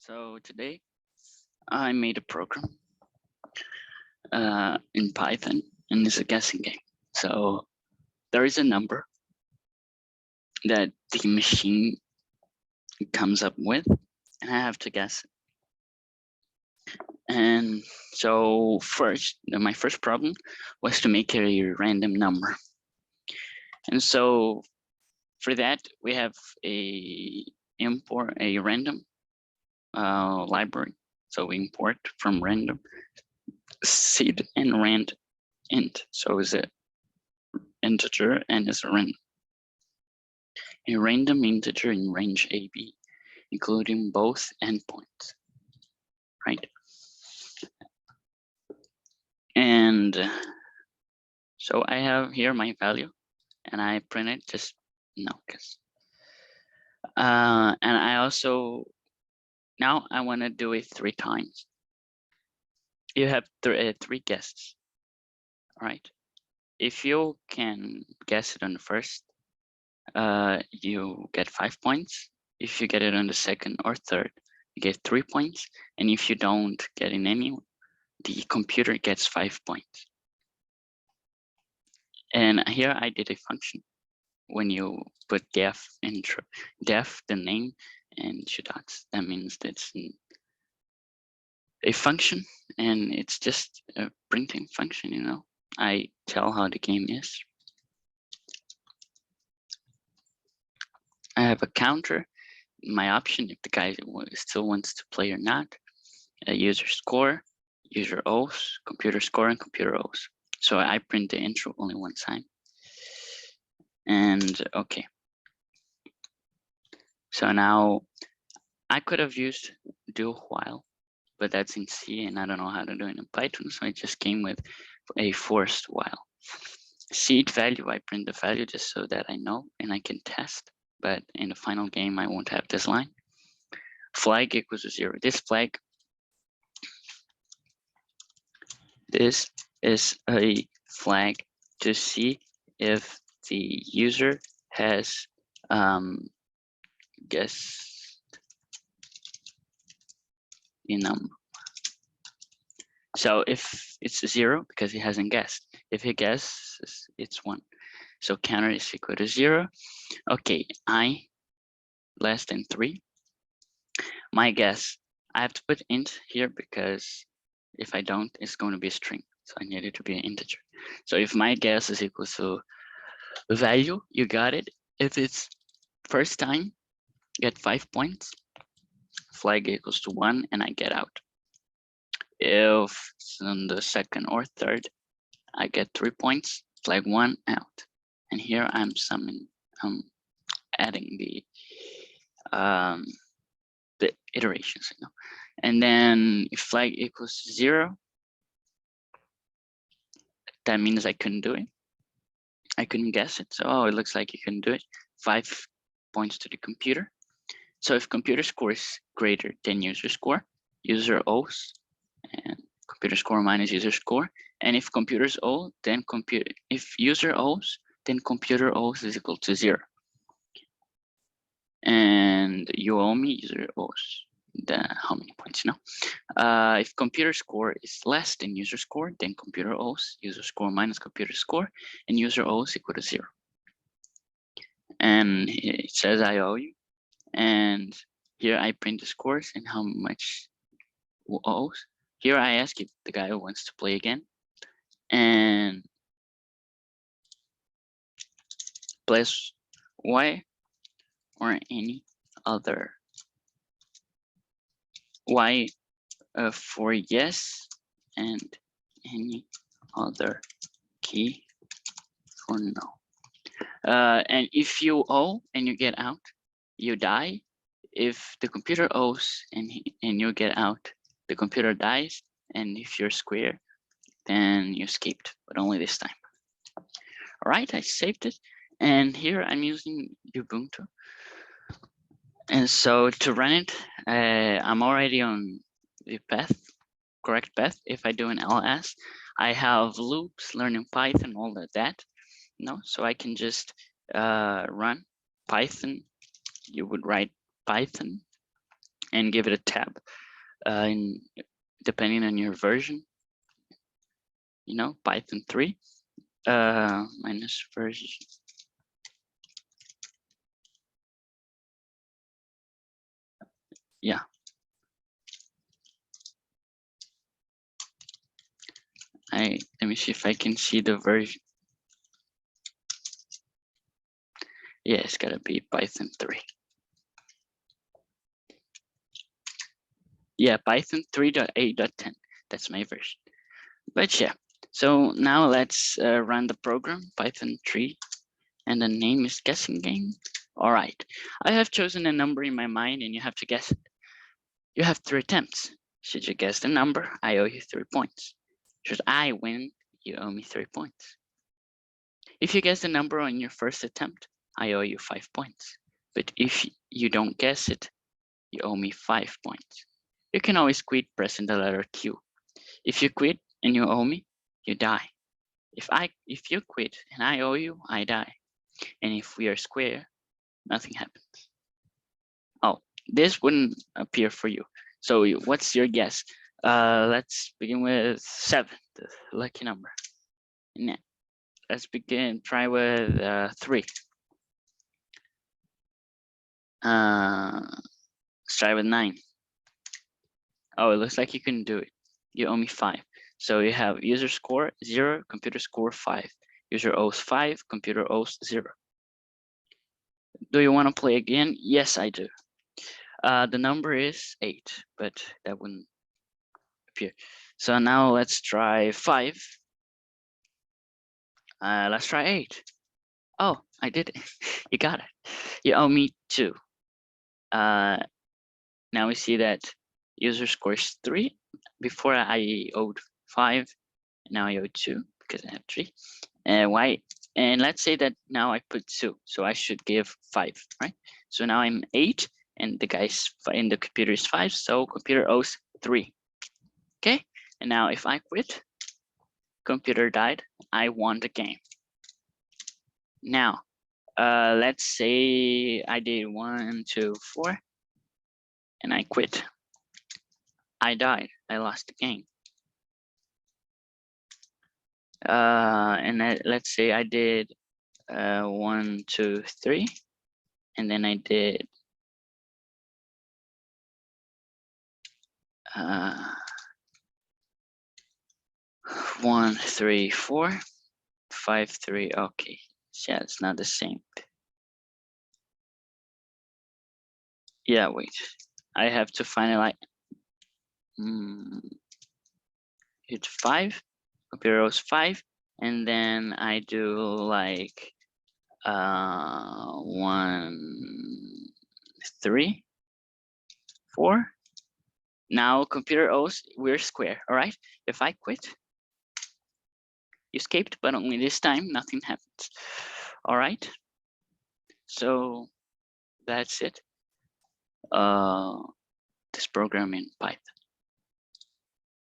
So today I made a program in Python, and it's a guessing game. So there is a number that the machine comes up with, and I have to guess it. And so my first problem was to make a random number. And so for that, we have a random library. So we import from random seed and rand int. So is it integer and is a random integer in range AB, including both endpoints, right? And so I have here my value, and I print it just no, because and I also now I want to do it 3 times. You have three guesses, right? If you can guess it on the first, you get 5 points. If you get it on the second or third, you get 3 points. And if you don't get in any, the computer gets 5 points. And here I did a function. When you put def intro, def the name and 2 dots, that means that's a function, and it's just a printing function, you know. I tell how the game is. I have a counter, my option if the guy still wants to play or not, a user score, user O's, computer score, and computer O's. So I print the intro only one time. And okay. So now I could have used do while, but that's in C and I don't know how to do it in Python. So I just came with a forced while. Seed value, I print the value just so that I know and I can test. But in the final game, I won't have this line. Flag equals to 0. This flag, this is a flag to see if the user has guessed the number. So if it's 0, because he hasn't guessed. If he guesses, it's 1. So counter is equal to 0. Okay, I less than 3. My guess, I have to put int here because if I don't, it's going to be a string. So I need it to be an integer. So if my guess is equal to the value, you got it. If it's first time, get 5 points. Flag equals to 1, and I get out. If it's on the second or third, I get 3 points. Flag 1 out. And here I'm adding the iterations, you know. And then if flag equals 0, that means I couldn't do it. I couldn't guess it. So, oh, it looks like you couldn't do it. 5 points to the computer. So if computer score is greater than user score, user O's, and computer score minus user score. And if computer's O, then if user O's, then computer O's is equal to 0. And you owe me user O's. How many points, you know? If computer score is less than user score, then computer O's, user score minus computer score, and user O's equal to 0. And it says I owe you. And here I print the scores and how much O's. Here I ask if the guy wants to play again. And plus Y or any other Y for yes, and any other key for no. And if you owe and you get out, you die. If the computer owes and you get out, the computer dies. And if you're square, then you escaped, but only this time. All right, I saved it. And here I'm using Ubuntu. And so to run it, I'm already on the correct path. If I do an ls, I have loops, learning Python, all of that. No, so I can just run Python. You would write Python and give it a tab. Depending on your version, you know, Python 3 minus version. Yeah. Let me see if I can see the version. Yeah, it's gotta be Python 3. Yeah, Python 3.8.10. That's my version. But yeah, so now let's run the program, Python 3, and the name is guessing game. All right, I have chosen a number in my mind and you have to guess it. You have 3 attempts. Should you guess the number, I owe you 3 points. Should I win, you owe me 3 points. If you guess the number on your first attempt, I owe you 5 points. But if you don't guess it, you owe me 5 points. You can always quit pressing the letter Q. If you quit and you owe me, you die. If you quit and I owe you, I die. And if we are square, nothing happens. Oh, this wouldn't appear for you. So what's your guess? Let's begin with 7, the lucky number. Now, let's try with 3. Let's try with 9. Oh, it looks like you can do it. You owe me 5. So you have user score 0, computer score 5. User owes 5, computer owes 0. Do you want to play again? Yes, I do. The number is 8, but that wouldn't appear. So now let's try 5. Let's try 8. Oh, I did it. You got it. You owe me 2. Now we see that user scores 3. Before I owed 5. Now I owe 2 because I have 3. Why? And let's say that now I put 2, so I should give 5, right? So now I'm 8, and the guy's in the computer is 5, so computer owes 3. Okay, and now if I quit, computer died, I won the game. Now, let's say I did 1, 2, 4, and I quit. I died, I lost the game. And let's say I did 1, 2, 3, and then I did 1, 3, 4, 5, 3. Okay, yeah, it's not the same. Yeah, wait, I have to finalize. It's 5, computer owes 5, and then I do like 1, 3, 4. Now computer owes, we're square. All right, if I quit, you escaped, but only this time nothing happens. All right, so that's it. This program in Python.